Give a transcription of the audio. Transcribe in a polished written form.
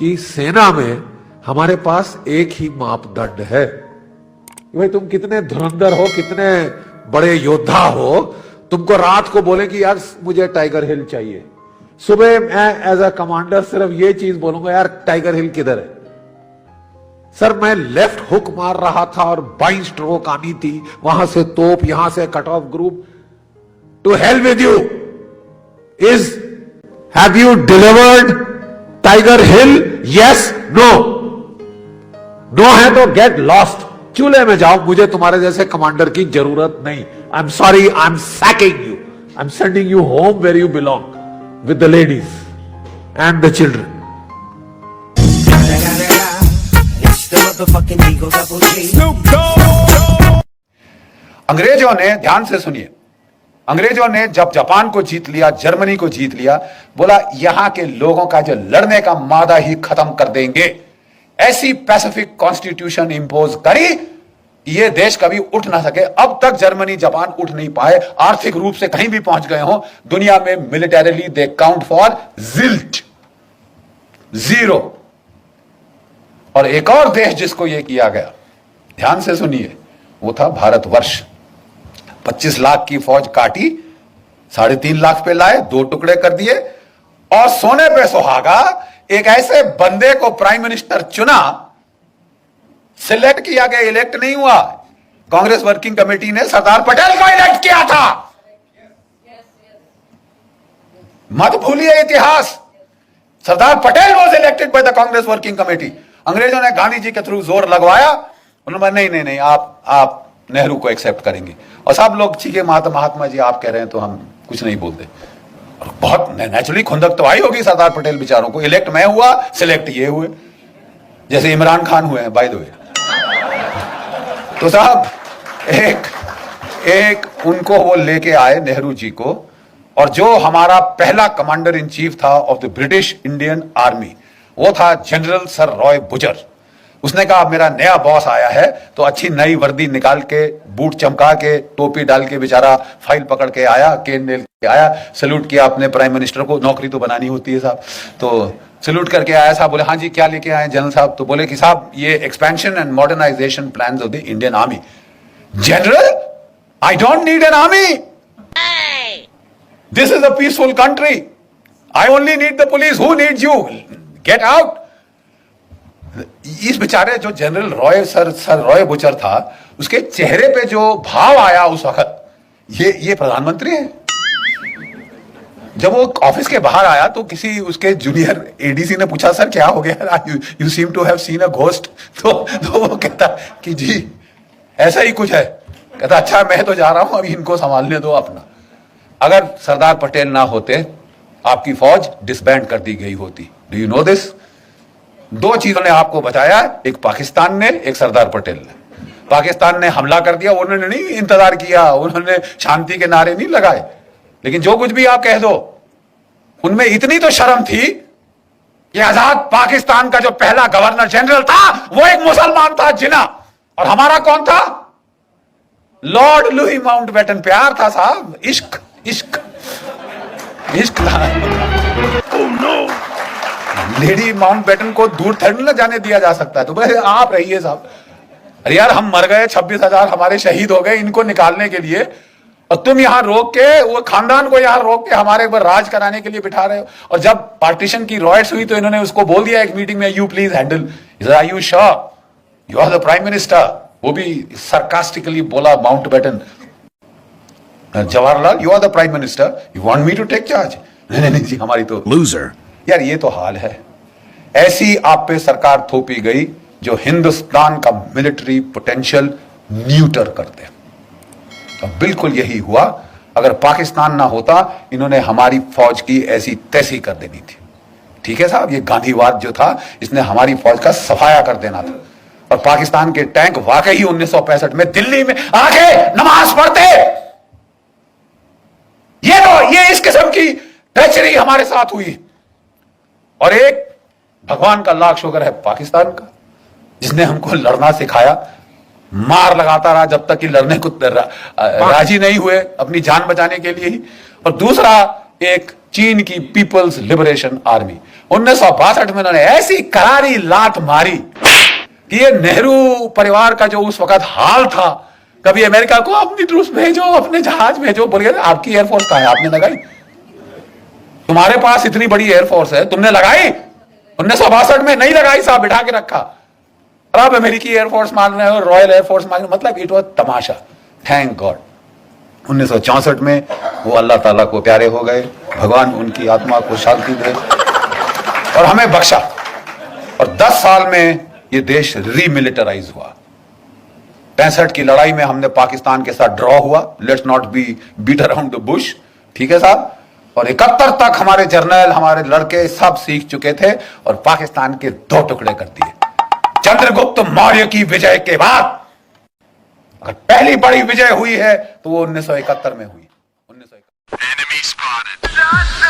कि सेना में हमारे पास एक ही मापदंड है। भाई तुम कितने धुरंधर हो, कितने बड़े योद्धा हो, तुमको रात को बोले कि यार मुझे टाइगर हिल चाहिए, सुबह मैं एज अ कमांडर सिर्फ ये चीज बोलूंगा यार टाइगर हिल किधर है। सर मैं लेफ्ट हुक मार रहा था और 22 स्ट्रोक आनी थी, वहां से तोप, यहां से cut off group. To hell with you is have you delivered Tiger Hill? Yes no? No है तो गेट लॉस्ट, चूल्हे में जाओ, मुझे तुम्हारे जैसे कमांडर की जरूरत नहीं। I am sorry, I am sacking you, I am sending you home where you belong with the ladies and the children. अंग्रेजों ने, ध्यान से सुनिए, अंग्रेजों ने जब जापान को जीत लिया, जर्मनी को जीत लिया, बोला यहां के लोगों का जो लड़ने का मादा ही खत्म कर देंगे। ऐसी पैसिफिक कॉन्स्टिट्यूशन इंपोज करी, ये देश कभी उठ ना सके। अब तक जर्मनी जापान उठ नहीं पाए, आर्थिक रूप से कहीं भी पहुंच गए हो दुनिया में, militarily they count for zilch, zero. और एक और देश जिसको यह किया गया, ध्यान से सुनिए, वो था भारतवर्ष। 25 लाख की फौज काटी, 3.5 लाख पे लाए, 2 टुकड़े कर दिए, और सोने पे सुहागा एक ऐसे बंदे को प्राइम मिनिस्टर चुना, सिलेक्ट किया गया, इलेक्ट नहीं हुआ। कांग्रेस वर्किंग कमेटी ने सरदार पटेल को इलेक्ट किया था। मत भूलिए इतिहास, Sardar Patel was elected by the Congress working committee. अंग्रेजों ने गांधी जी के थ्रू जोर लगवाया, उन्होंने नहीं, आप नेहरू को एक्सेप्ट करेंगे। और सब लोग ठीक है महात्मा जी आप कह रहे हैं तो हम कुछ नहीं बोलते। और बहुत नेचुरली खुंदक तो आई होगी सरदार पटेल बेचारों को, इलेक्ट मैं हुआ, सिलेक्ट ये हुए, जैसे इमरान खान हुए हैं बाय द वे। तो साहब एक उनको वो लेके आए नेहरू जी को, और जो हमारा पहला कमांडर इन चीफ था of the British Indian army, वो था जनरल सर रॉय बुजर। उसने कहा मेरा नया बॉस आया है, तो अच्छी नई वर्दी निकाल के, बूट चमका के, टोपी डाल के, बेचारा फाइल पकड़ के आया, केन नेल के आया, सैल्यूट किया अपने प्राइम मिनिस्टर को, नौकरी तो बनानी होती है साहब, तो सैल्यूट करके आया। साहब बोले हाँ जी क्या लेके आए जनरल साहब? तो बोले कि साहब ये expansion and modernisation plans of the Indian army. General, I don't need an army, this is a peaceful country, I only need the police, who needs you, get out. इस बेचारे जो general Roy sir Roy Bucher था, उसके चेहरे पे जो भाव आया उस वक्त, ये प्रधानमंत्री है। जब वो ऑफिस के बाहर आया तो किसी उसके जूनियर एडीसी ने पूछा सर क्या हो गया, you seem to have seen a ghost. तो वो कहता कि जी ऐसा ही कुछ है। कहता अच्छा मैं तो जा रहा हूं, अभी इनको संभालने दो अपना। अगर सरदार पटेल ना होते, आपकी फौज डिसबैंड कर दी गई होती। Do you know this? 2 चीजों ने आपको बचाया, एक पाकिस्तान ने, एक सरदार पटेल ने। पाकिस्तान ने हमला कर दिया, उन्होंने नहीं इंतजार किया, उन्होंने शांति के नारे नहीं लगाए, लेकिन जो कुछ भी आप कह दो, उनमें इतनी तो शर्म थी कि आजाद पाकिस्तान का जो पहला गवर्नर जनरल था वो एक मुसलमान था, जिना। और हमारा कौन था? Lord Louis Mountbatten. प्यार था साहब, इश्क इश्क इश्क था। oh, no. लेडी माउंटबेटन को दूर थोड़ी ना जाने दिया जा सकता है, तो बस आप रहिए साहब। अरे यार हम मर गए, 26,000 हमारे शहीद हो गए इनको निकालने के लिए, और तुम यहां रोक के, वो खानदान को यहां रोक के हमारे ऊपर राज कराने के लिए बिठा रहे हो। और जब पार्टीशन की रॉयट्स हुई तो इन्होंने उसको बोल दिया एक मीटिंग में, you please handle. Are you sure you are the prime minister? वो भी सरकास्टिकली बोला Mountbatten, Jawaharlal you are the prime minister, you want me to take charge? नहीं जी हमारी तो लूजर। यार ये तो हाल है। ऐसी आप पे सरकार थोपी गई जो हिंदुस्तान का मिलिट्री पोटेंशियल न्यूटर कर दे। तो बिल्कुल यही हुआ। अगर पाकिस्तान ना होता, इन्होंने हमारी फौज की ऐसी तैसी कर देनी थी। ठीक है साहब, ये गांधीवाद जो था इसने हमारी फौज का सफाया कर देना था। और पाकिस्तान के टैंक वाकई 1965 में दिल्ली में आके नमाज पढ़ते। ये इस किस्म की ट्रेचरी हमारे साथ हुई। और एक भगवान का लाख शुक्र है पाकिस्तान का, जिसने हमको लड़ना सिखाया, मार लगाता रहा जब तक कि लड़ने को राजी नहीं हुए, अपनी जान बचाने के लिए ही। और दूसरा एक चीन की पीपल्स लिबरेशन आर्मी। 1962 में उन्होंने ऐसी करारी लात मारी कि ये नेहरू परिवार का जो उस वक्त हाल था, कभी अमेरिका को अपनी ट्रूप्स भेजो, अपने जहाज भेजो, बोलिए आपकी एयरफोर्स कहां है, आपने लगाई? तुम्हारे पास इतनी बड़ी एयरफोर्स है, तुमने लगाई? 1962 में नहीं लगाई साहब, बिठा के रखा। और आप अमेरिकी एयरफोर्स मान रहे हो, रॉयल एयरफोर्स मान रहे हो, मतलब it was Tamasha. Thank God 1964 में वो अल्लाह ताला को प्यारे हो गए, भगवान उनकी आत्मा को शांति दे और हमें बख्शा। और 10 साल में ये देश रीमिलिटराइज हुआ। 65 की लड़ाई में हमने पाकिस्तान के साथ ड्रॉ हुआ, let's not be beat around the bush, ठीक है साहब। और 71 तक हमारे जर्नल, हमारे लड़के सब सीख चुके थे और पाकिस्तान के 2 टुकड़े कर दिए। चंद्रगुप्त मौर्य की विजय के बाद अगर पहली बड़ी विजय हुई है तो वो 1971 में हुई। 1971